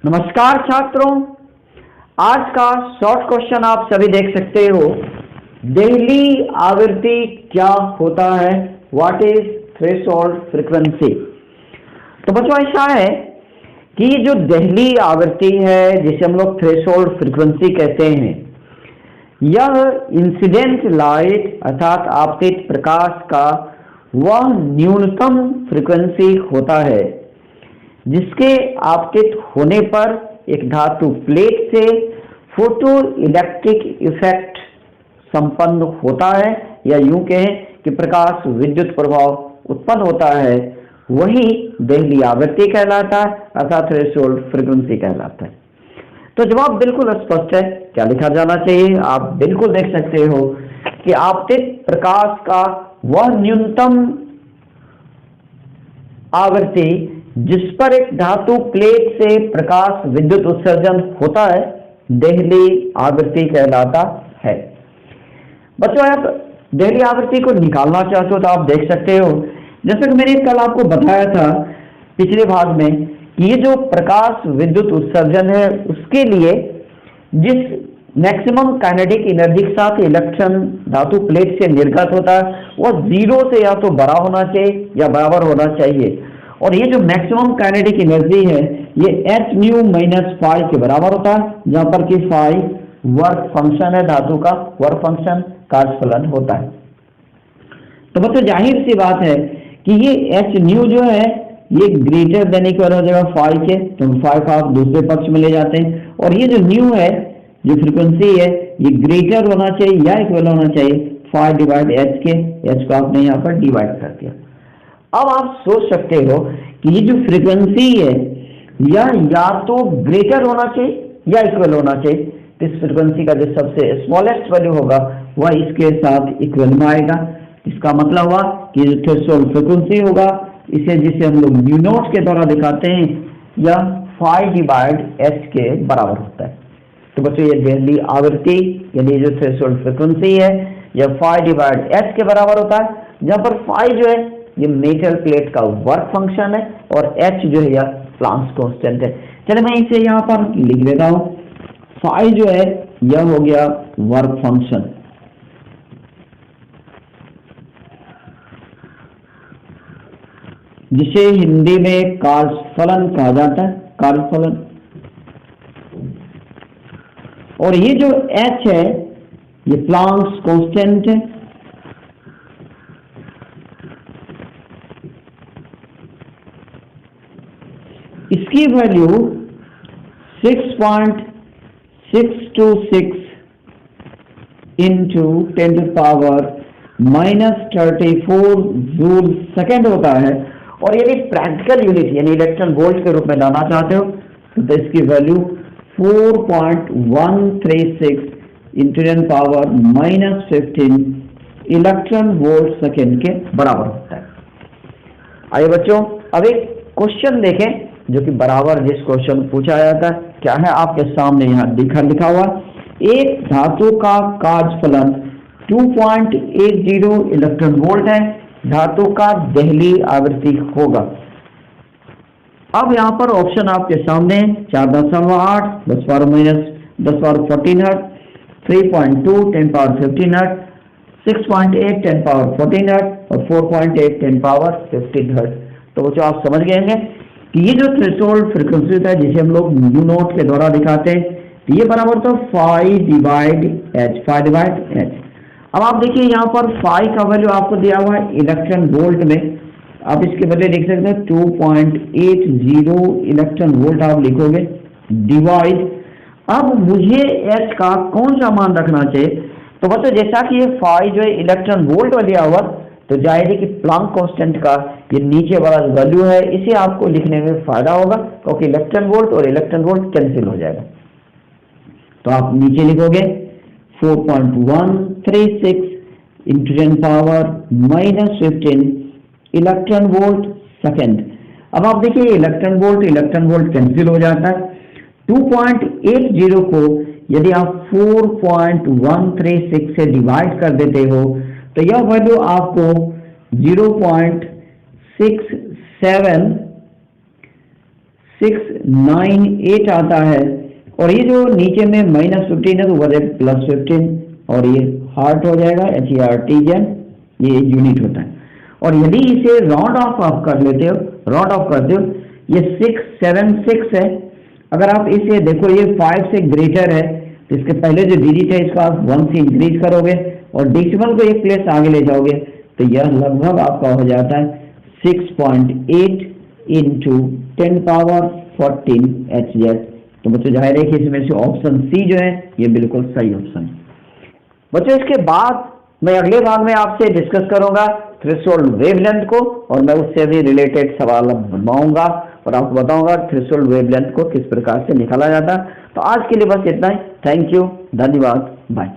नमस्कार छात्रों, आज का शॉर्ट क्वेश्चन आप सभी देख सकते हो। देहली आवृत्ति क्या होता है? What is threshold frequency? तो बच्चों ऐसा है कि जो देहली आवृत्ति है, जिसे हम लोग थ्रेशोल्ड फ्रीक्वेंसी कहते हैं, यह इंसिडेंट लाइट अर्थात आपतित प्रकाश का वह न्यूनतम फ्रीक्वेंसी होता है जिसके आपतित होने पर एक धातु प्लेट से फोटो इलेक्ट्रिक इफेक्ट संपन्न होता है, या यूं कहें कि प्रकाश विद्युत प्रभाव उत्पन्न होता है, वही देहली आवृत्ति कहलाता है अर्थात थ्रेशोल्ड फ्रीक्वेंसी कहलाता है। तो जवाब बिल्कुल स्पष्ट है। क्या लिखा जाना चाहिए? आप बिल्कुल देख सकते हो कि आपतित प्रकाश का वह न्यूनतम आवृत्ति जिस पर एक धातु प्लेट से प्रकाश विद्युत उत्सर्जन होता है, देहली आवृत्ति कहलाता है। बच्चों, आप देहली आवृत्ति को निकालना चाहते हो तो आप देख सकते हो, जैसे कि मैंने कल आपको बताया था पिछले भाग में, कि ये जो प्रकाश विद्युत उत्सर्जन है उसके लिए जिस मैक्सिमम काइनेटिक एनर्जी के साथ इलेक्ट्रॉन धातु प्लेट से निर्गत होता है वह 0 से या तो बड़ा होना चाहिए या बराबर होना चाहिए। और ये जो मैक्सिमम काइनेटिक एनर्जी है ये h न्यू माइनस फाई के बराबर होता है, जहां पर कि फाई वर्क फंक्शन है, धातु का वर्क फंक्शन कार्यफलन होता है। तो बच्चों जाहिर सी बात है कि ये h न्यू जो है ये ग्रेटर देन इक्वल हो जाएगा फाई के, तो फाई को आप दूसरे पक्ष में ले जाते हैं, और ये जो न्यू है, जो फ्रीक्वेंसी है, ये ग्रेटर होना चाहिए या इक्वल होना चाहिए फाई डिवाइड h के। h को आपने यहाँ पर डिवाइड कर दिया। अब आप सोच सकते हो कि ये जो फ्रीक्वेंसी है या तो ग्रेटर होना चाहिए या इक्वल होना चाहिए। तो इस फ्रीक्वेंसी का जो सबसे स्मॉलेस्ट वैल्यू होगा वह इसके साथ इक्वल में आएगा। इसका मतलब हुआ कि जो थ्रेशोल्ड फ्रीक्वेंसी होगा इसे, जिसे हम लोग न्यू नोट के द्वारा दिखाते हैं, यह फाई डिवाइड h के बराबर होता है। तो बच्चों ये देहली आवृत्ति यानी जो थ्रेशोल्ड फ्रीक्वेंसी है यह फाई डिवाइड h के बराबर होता है, जहां पर फाई जो है ये मेटल प्लेट का वर्क फंक्शन है और h जो है यह प्लांक्स कांस्टेंट है। चलिए मैं इसे यहाँ पर लिख देता हूं। फाई जो है यह हो गया वर्क फंक्शन, जिसे हिंदी में कार्यफलन कहा जाता है, कार्यफलन। और ये जो h है ये प्लांक्स कांस्टेंट है। इसकी वैल्यू 6.626 इंटू 10⁻⁻34 जूल सेकेंड होता है। और यदि प्रैक्टिकल यूनिट यानी इलेक्ट्रॉन वोल्ट के रूप में लाना चाहते हो तो इसकी value 4.136 into 10⁻⁻15 electron volt second के बराबर होता है। आइए बच्चों, अब एक क्वेश्चन देखें जो कि बराबर जिस क्वेश्चन पूछा जाता है। क्या है आपके सामने यहाँ लिखा हुआ, एक धातु का कार्यफलन 2.80 इलेक्ट्रॉन वोल्ट है, धातु का देहली आवृत्ति होगा। अब यहाँ पर ऑप्शन आपके सामने 4.8 10⁻⁻14 हर्ट्ज, 3.2 10⁻15 हर्ट्ज, 6.8 10⁻14 हर्ट्ज और 4.8 10⁻15 हर्ट्ज। तो बच्चों आप समझ गए होंगे कि ये जो थ्रेशोल्ड फ्रीक्वेंसी होता है जिसे हम लोग न्यू नोट के द्वारा दिखाते हैं, तो ये बराबर तो phi divide h, phi divide h। अब आप देखिए यहाँ पर फाई का वैल्यू आपको दिया हुआ है इलेक्ट्रॉन वोल्ट में, आप इसके बदले लिख सकते हैं 2.80 इलेक्ट्रॉन वोल्ट आप लिखोगे डिवाइड। अब मुझे h का कौन सा मान रखना चाहिए? तो बच्चों जैसा कि ये फाई जो है इलेक्ट्रॉन वोल्ट में दिया हुआ, तो जाहिर है कि प्लांक कांस्टेंट का ये नीचे वाला वैल्यू है, इसे आपको लिखने में फायदा होगा क्योंकि इलेक्ट्रॉन वोल्ट और इलेक्ट्रॉन वोल्ट कैंसिल हो जाएगा। तो आप नीचे लिखोगे 4.136 इंटू 10⁻⁻15 इलेक्ट्रॉन वोल्ट सेकेंड। अब आप देखिए इलेक्ट्रॉन वोल्ट कैंसिल हो जाता है। 2.80 को यदि आप 4.136 से डिवाइड कर देते हो तो यह वैल्यू आपको 0.67 698 आता है, और ये जो नीचे में -15 है तो ऊपर +15, और ये हार्ट हो जाएगा, HERT, ये यूनिट होता है। और यदि इसे राउंड ऑफ कर लेते हो, राउंड ऑफ करते हो, ये 676 है। अगर आप इसे देखो, ये 5 से ग्रेटर है, तो इसके पहले जो डिजिट है इसका आप 1 से इंक्रीज करोगे और डेसिमल को एक प्लेस आगे ले जाओगे, तो यह लगभग आपका हो जाता है 6.8 इंटू 10 पावर 14 HZ। तो बच्चों जाहिर है कि इसमें से ऑप्शन सी जो है ये बिल्कुल सही ऑप्शन है। बच्चों इसके बाद मैं अगले भाग में आपसे डिस्कस करूंगा थ्रेशोल्ड वेवलेंथ को, और मैं उससे भी रिलेटेड सवाल बनवाऊंगा और आपको बताऊंगा थ्रेशोल्ड वेवलेंथ को किस प्रकार से निकाला जाता है। तो आज के लिए बस इतना ही। थैंक यू, धन्यवाद, बाय।